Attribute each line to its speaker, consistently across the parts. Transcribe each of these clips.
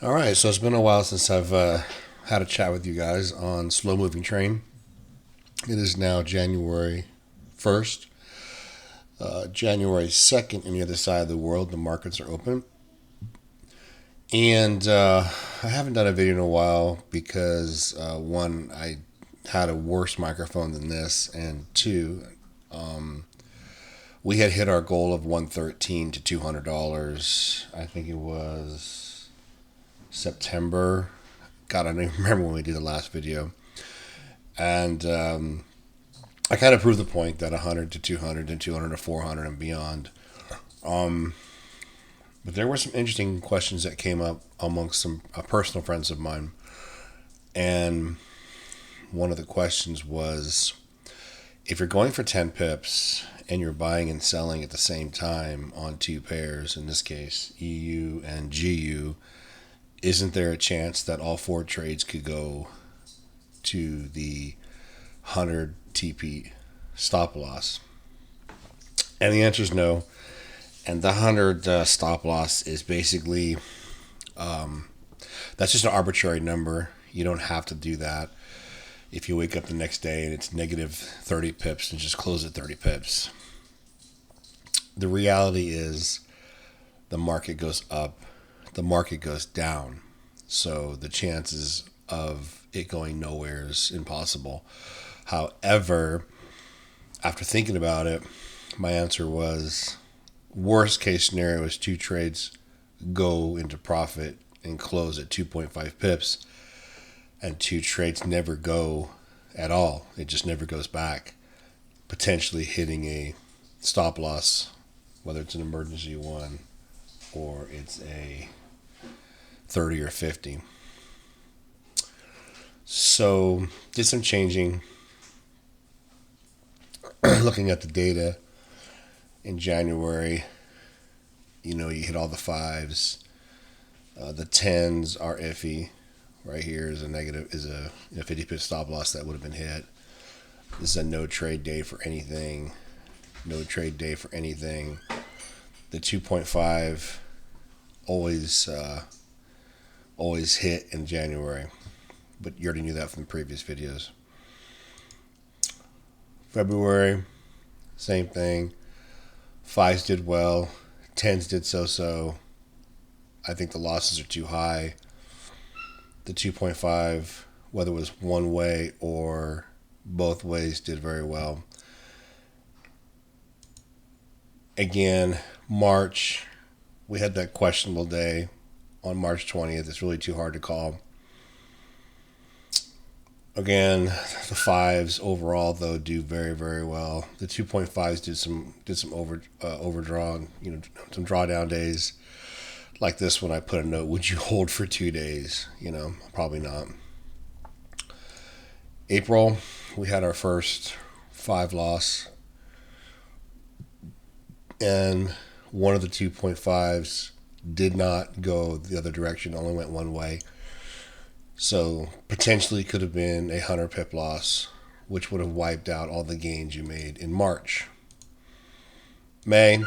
Speaker 1: All right, so it's been a while since I've had a chat with you guys on Slow Moving Train. It is now January 1st. January 2nd, on the other side of the world, the markets are open. And I haven't done a video in a while because, one, I had a worse microphone than this, and two, we had hit our goal of 113 to $200. I think it was September. God, I don't even remember when we did the last video. And I kind of proved the point that 100 to 200 and 200 to 400 and beyond. But there were some interesting questions that came up amongst some personal friends of mine. And one of the questions was, if you're going for 10 pips and you're buying and selling at the same time on two pairs, in this case EU and GU, isn't there a chance that all four trades could go to the 100 TP stop loss? And the answer is no. And the 100 stop loss is basically, that's just an arbitrary number. You don't have to do that. If you wake up the next day and it's negative 30 pips, and just close at 30 pips. The reality is the market goes up, the market goes down. So the chances of it going nowhere is impossible. However, after thinking about it, my answer was, worst case scenario is two trades go into profit and close at 2.5 pips, and two trades never go at all. It just never goes back, potentially hitting a stop loss, whether it's an emergency one or it's a 30 or 50. So did some changing, looking at the data in January. You hit all the fives. The tens are iffy. Right here is a 50 pip stop loss that would have been hit. This is a no trade day for anything. No trade day for anything. The 2.5 always hit in January, but you already knew that from the previous videos. February, same thing. Fives did well. Tens did so. I think the losses are too high. The 2.5, whether it was one way or both ways, did very well. Again, March, we had that questionable day on March 20th. It's really too hard to call. Again, the fives overall though do very, very well. The 2.5s did some overdraw, some drawdown days. Like this one, I put a note: would you hold for 2 days? Probably not. April, we had our first 5 loss, and one of the 2.5s did not go the other direction, only went one way. So potentially could have been a 100 pip loss, which would have wiped out all the gains you made in March. May,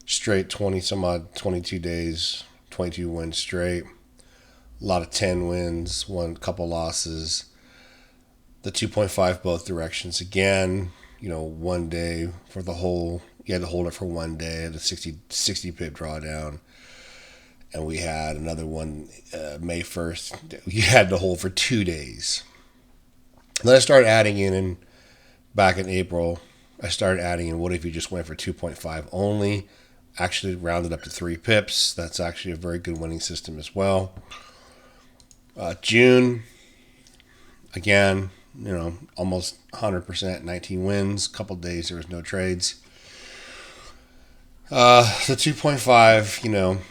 Speaker 1: straight 20 some odd, 22 days, 22 wins straight. A lot of 10 wins, one couple losses. The 2.5 both directions. Again, one day for the whole, you had to hold it for one day at a 60 pip drawdown. And we had another one May 1st. You had to hold for 2 days. And then I started adding in back in April, I started adding in, what if you just went for 2.5 only? Actually rounded up to 3 pips. That's actually a very good winning system as well. June, again, almost 100%, 19 wins. Couple days there was no trades. The 2.5,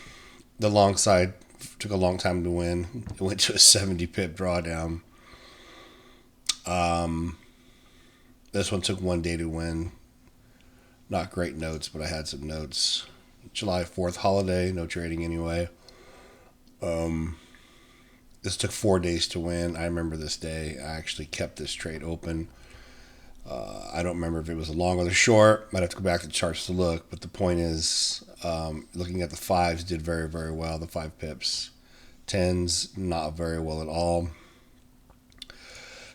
Speaker 1: the long side took a long time to win. It went to a 70 pip drawdown. This one took 1 day to win. Not great notes, but I had some notes. July 4th holiday, no trading anyway. This took 4 days to win. I remember this day. I actually kept this trade open. I don't remember if it was a long or the short. Might have to go back to the charts to look. But the point is, looking at the fives did very, very well. The 5 pips. Tens, not very well at all.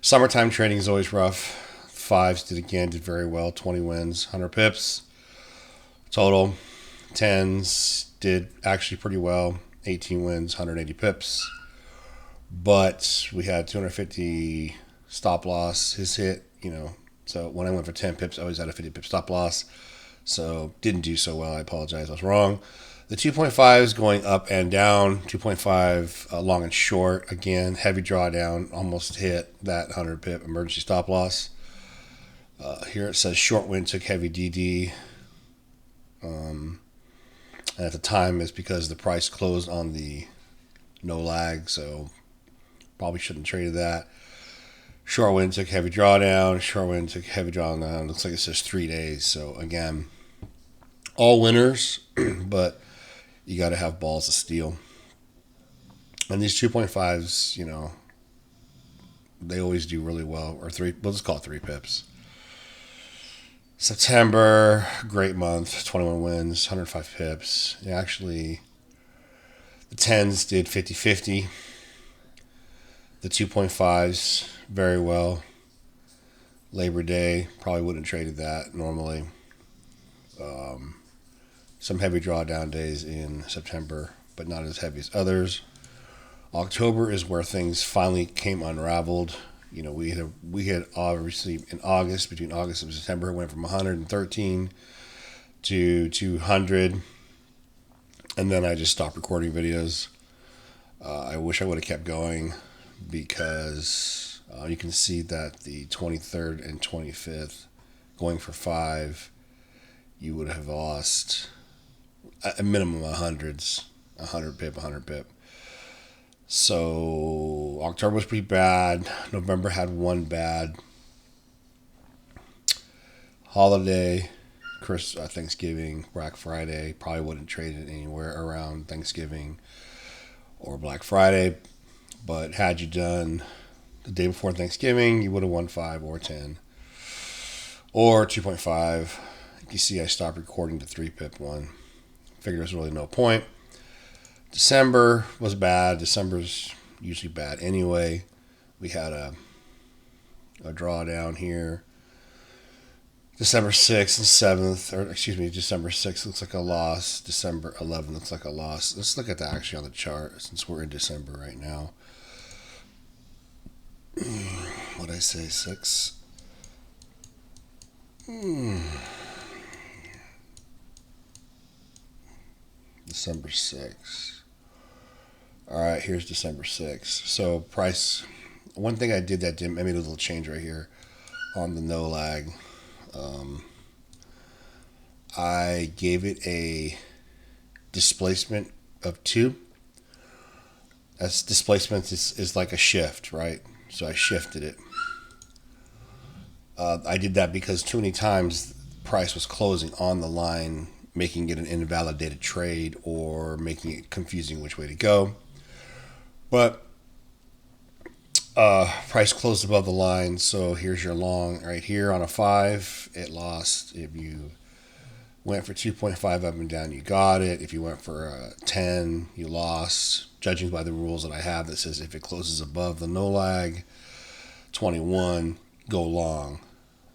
Speaker 1: Summertime trading is always rough. Fives did very well. 20 wins, 100 pips total. Tens did actually pretty well. 18 wins, 180 pips. But we had 250 stop loss. His hit, So when I went for 10 pips, I always had a 50 pip stop loss. So didn't do so well. I apologize. I was wrong. The 2.5s going up and down. 2.5 long and short. Again, heavy drawdown. Almost hit that 100 pip emergency stop loss. Here it says short win took heavy DD. And at the time, it's because the price closed on the no lag. So probably shouldn't have traded that. Short win took heavy drawdown. Short win took heavy drawdown. Looks like it says 3 days. So again, all winners, but you got to have balls of steel. And these 2.5s, they always do really well. Or three, we'll just call it 3 pips. September, great month. 21 wins, 105 pips. Actually, the 10s did 50-50. The 2.5s, very well. Labor Day, probably wouldn't have traded that normally. Some heavy drawdown days in September, but not as heavy as others. October is where things finally came unraveled. We had obviously in August, between August and September, it went from 113 to 200, and then I just stopped recording videos. I wish I would have kept going because you can see that the 23rd and 25th, going for 5, you would have lost a minimum of hundreds, 100 pip. So October was pretty bad. November had one bad holiday, Thanksgiving, Black Friday. Probably wouldn't trade it anywhere around Thanksgiving or Black Friday. But had you done the day before Thanksgiving, you would have won 5 or 10 or 2.5. You see, I stopped recording the 3 pip one. Figured there's really no point. December was bad. December's usually bad anyway. We had a drawdown here. December 6th and 7th, December 6th looks like a loss. December 11th looks like a loss. Let's look at that actually on the chart since we're in December right now. What did I say? 6? December 6th. All right, here's December 6th. So price, one thing I did I made a little change right here on the no lag. I gave it a displacement of 2. As displacement is like a shift, right? So I shifted it. I did that because too many times price was closing on the line, making it an invalidated trade or making it confusing which way to go. But price closed above the line, so here's your long right here on a 5. It lost. If you went for 2.5 up and down, you got it. If you went for 10, you lost. Judging by the rules that I have that says if it closes above the no lag 21, go long.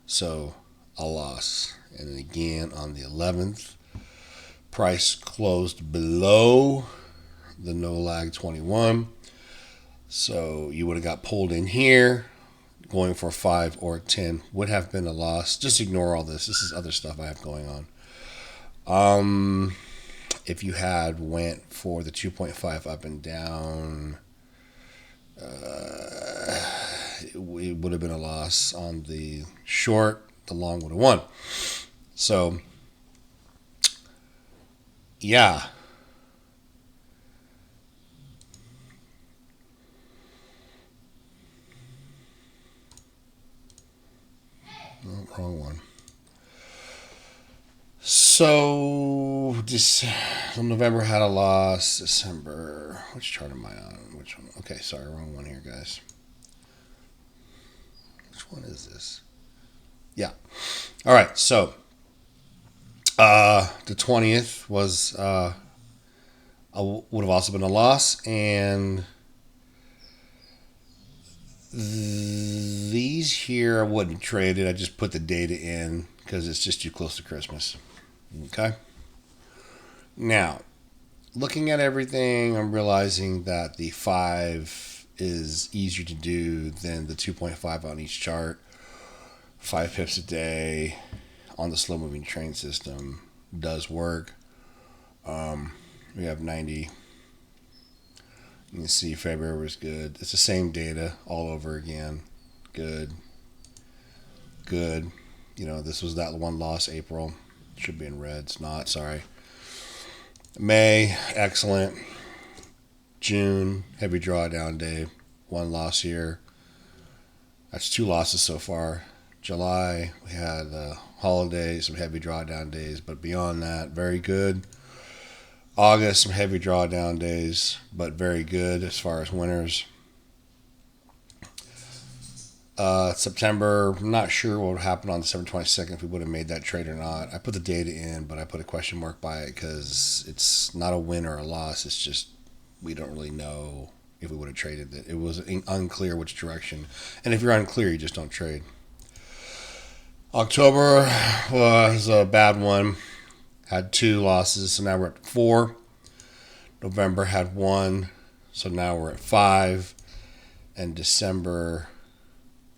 Speaker 1: So a loss. And then again on the 11th, price closed below the no lag 21. So you would have got pulled in here. Going for 5 or 10 would have been a loss. Just ignore all this. This is other stuff I have going on. If you had went for the 2.5 up and down, it would have been a loss. On the short, the long would have won. So, yeah. Oh, wrong one. So, November had a loss. December, which chart am I on? Which one? Okay, sorry, wrong one here, guys. Which one is this? Yeah. All right. So the 20th was would have also been a loss, and these here I wouldn't trade it. I just put the data in because it's just too close to Christmas. Okay. Now, looking at everything, I'm realizing that the 5 is easier to do than the 2.5 on each chart. 5 pips a day on the slow moving train system does work. We have 90. You can see February was good. It's the same data all over again. Good. Good. This was that one loss. April should be in red. It's not. Sorry. May, excellent. June, heavy drawdown day. One loss here. That's 2 losses so far. July, we had holidays, some heavy drawdown days, but beyond that, very good. August, some heavy drawdown days, but very good as far as winners. September, I'm not sure what would happen on December 22nd if we would have made that trade or not. I put the data in, but I put a question mark by it because it's not a win or a loss. It's just we don't really know if we would have traded it. It was unclear which direction. And if you're unclear, you just don't trade. October was a bad one. Had 2 losses, so now we're at 4. November had 1, so now we're at 5. And December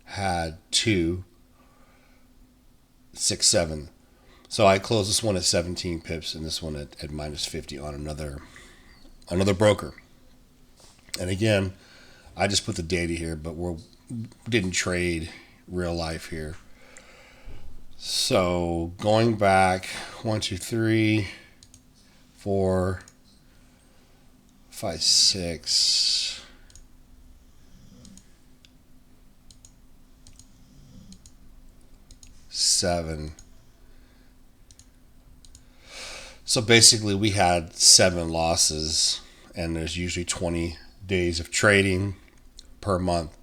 Speaker 1: had 2, 6, 7. So I closed this one at 17 pips and this one at minus 50 on another broker. And again, I just put the data here, but we didn't trade real life here. So going back 1, 2, 3, 4, 5, 6, 7. So basically we had 7 losses, and there's usually 20 days of trading per month.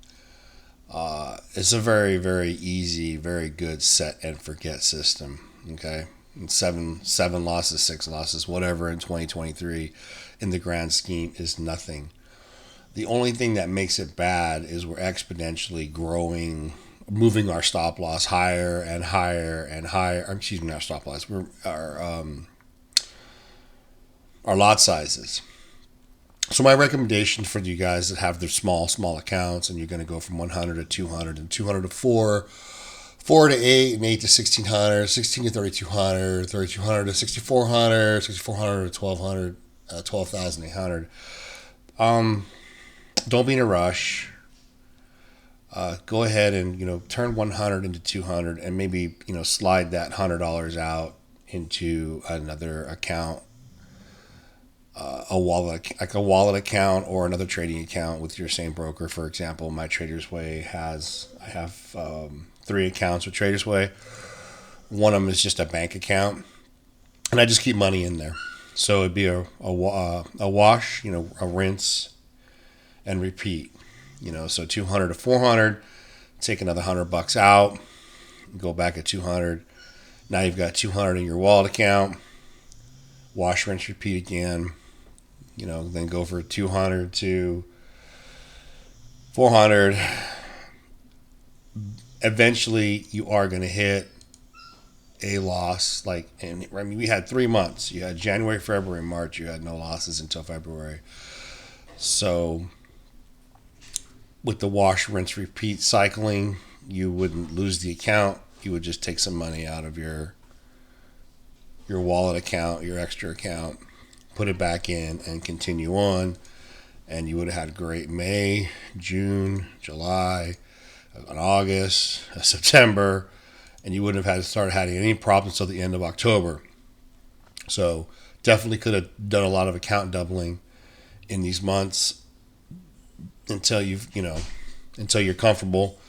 Speaker 1: It's a very, very easy, very good set and forget system. Okay, and seven losses, 6 losses, whatever in 2023, in the grand scheme is nothing. The only thing that makes it bad is we're exponentially growing, moving our stop loss higher and higher and higher. Excuse me, not stop loss. Our lot sizes. So my recommendation for you guys that have their small accounts, and you're going to go from 100 to 200 and 200 to 4, 4 to 8, and 8 to 1600, 16 to 3200, 3200 to 6400, 6400 to 1200, 12,800. Don't be in a rush. Go ahead and turn 100 into 200, and maybe slide that $100 out into another account. A wallet account or another trading account with your same broker. For example, my Traders Way I have 3 accounts with Traders Way. One of them is just a bank account, and I just keep money in there. So it'd be a wash, a rinse and repeat. So 200 to 400, take another $100 out, go back at 200. Now you've got 200 in your wallet account. Wash, rinse, repeat again. Then go for 200 to 400. Eventually, you are going to hit a loss. We had 3 months. You had January, February, March. You had no losses until February. So, with the wash, rinse, repeat cycling, you wouldn't lose the account. You would just take some money out of your wallet account, your extra account, put it back in, and continue on. And you would have had a great May, June, July, an August, a September, and you wouldn't have started having any problems until the end of October. So definitely could have done a lot of account doubling in these months until you're comfortable.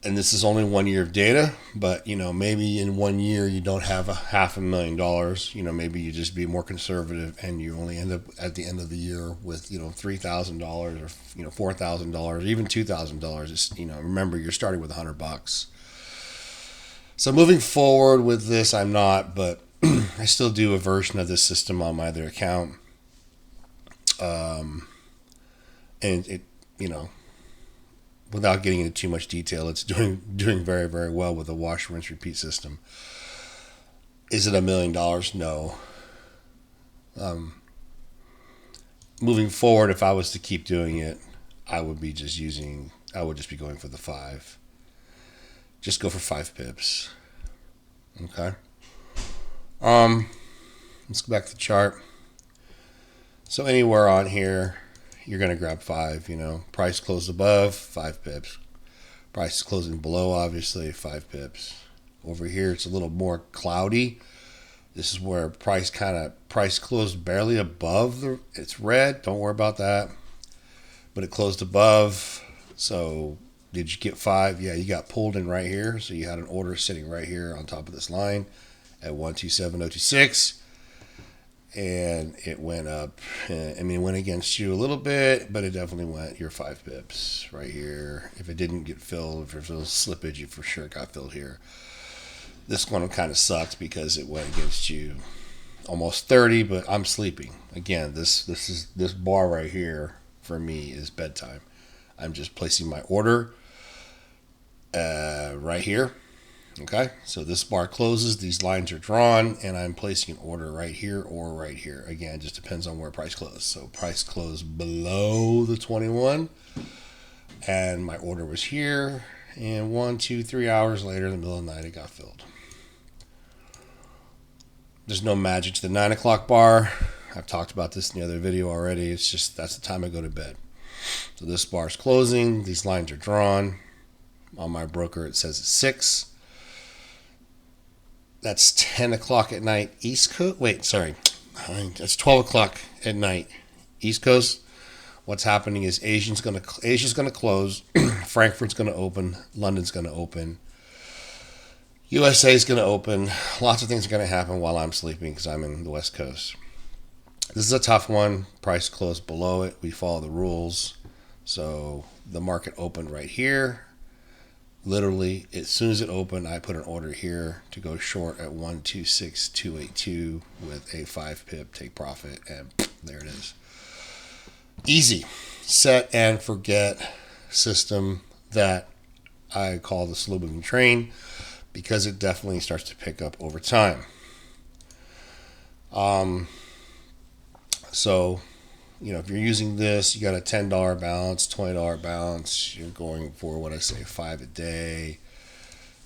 Speaker 1: And this is only 1 year of data, but maybe in 1 year you don't have $500,000. Maybe you just be more conservative, and you only end up at the end of the year with $3,000 or $4,000, even $2,000. Remember, you're starting with $100. So moving forward with this, I'm not, but I still do a version of this system on my other account. And it, you know, without getting into too much detail, it's doing very, very well with a wash, rinse, repeat system. Is it $1 million? No. Moving forward, if I was to keep doing it, I would just be going for the 5. Just go for 5 pips. Okay. Let's go back to the chart. So anywhere on here, you're going to grab 5, price closed above, 5 pips. Price is closing below, obviously, 5 pips. Over here, it's a little more cloudy. This is where price closed barely above it's red. Don't worry about that. But it closed above. So did you get 5? Yeah, you got pulled in right here. So you had an order sitting right here on top of this line at 127.026. And it went up. It went against you a little bit, but it definitely went your 5 pips right here. If it didn't get filled, if there's a little slippage, you for sure got filled here. This one kind of sucked because it went against you almost 30, but I'm sleeping. Again, this bar right here for me is bedtime. I'm just placing my order right here. Okay, so this bar closes, these lines are drawn, and I'm placing an order right here or right here. Again, it just depends on where price closed. So price closed below the 21, and my order was here, and 1, 2, 3 hours later, in the middle of the night, it got filled. There's no magic to the 9 o'clock bar. I've talked about this in the other video already. It's just that's the time I go to bed. So this bar's closing. These lines are drawn. On my broker, it says it's 6. That's 10 o'clock at night East Coast. Wait, sorry. That's 12 o'clock at night East Coast. What's happening is Asia's going to close. Frankfurt's going to open. London's going to open. USA is going to open. Lots of things are going to happen while I'm sleeping because I'm in the West Coast. This is a tough one. Price closed below it. We follow the rules. So the market opened right here. Literally, as soon as it opened, I put an order here to go short at 126.282 with a 5 pip take profit, and there it is. Easy. Set and forget system that I call the slow moving train, because it definitely starts to pick up over time. So, if you're using this, you got a $10 balance, $20 balance, you're going for what I say, 5 a day.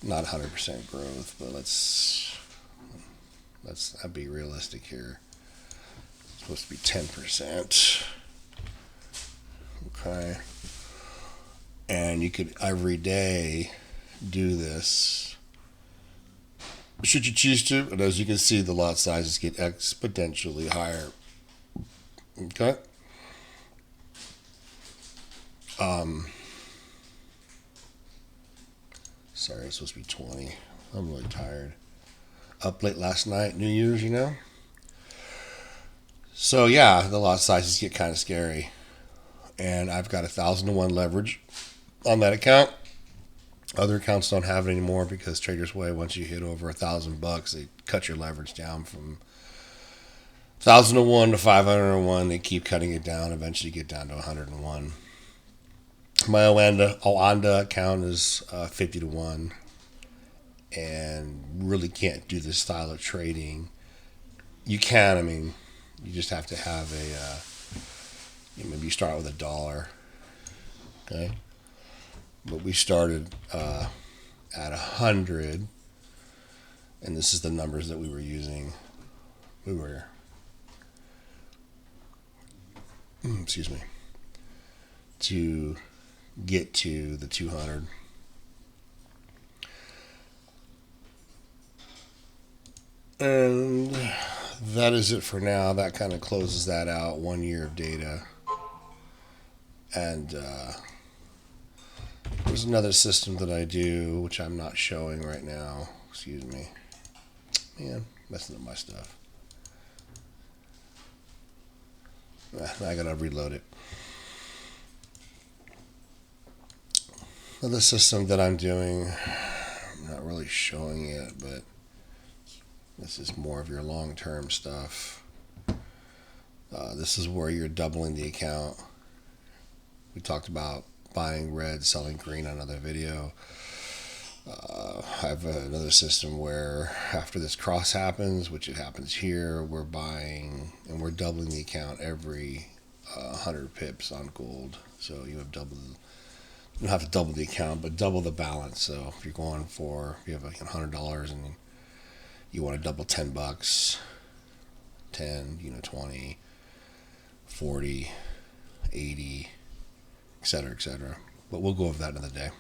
Speaker 1: Not 100% growth, but let's be realistic here. It's supposed to be 10%. Okay. And you could every day do this, should you choose to, and as you can see, the lot sizes get exponentially higher. Okay. Sorry, it's supposed to be 20. I'm really tired. Up late last night, New Year's, So yeah, the lot sizes get kind of scary. And I've got 1,000-to-1 leverage on that account. Other accounts don't have it anymore because Trader's Way, once you hit over $1,000, they cut your leverage down from 1,000-to-1 to 500-to-1. They keep cutting it down. Eventually, get down to 100-to-1. My Oanda account is 50-to-1, and really can't do this style of trading. You can. You just have to have maybe you start with $1. Okay. But we started at 100, and this is the numbers that we were using. We were, to get to the 200. And that is it for now. That kind of closes that out. 1 year of data. And there's another system that I do, which I'm not showing right now. Excuse me. Man, messing up my stuff. I gotta reload it. Another system that I'm doing, not really showing it, but this is more of your long-term stuff. This is where you're doubling the account. We talked about buying red, selling green on another video. I have another system where after this cross happens, which it happens here, we're buying and we're doubling the account every 100 pips on gold. So you have double. You don't have to double the account, but double the balance. So if you're going for, if you have like $100 and you want to double $10, 10, 20, 40, 80, etc., etc. But we'll go over that another day.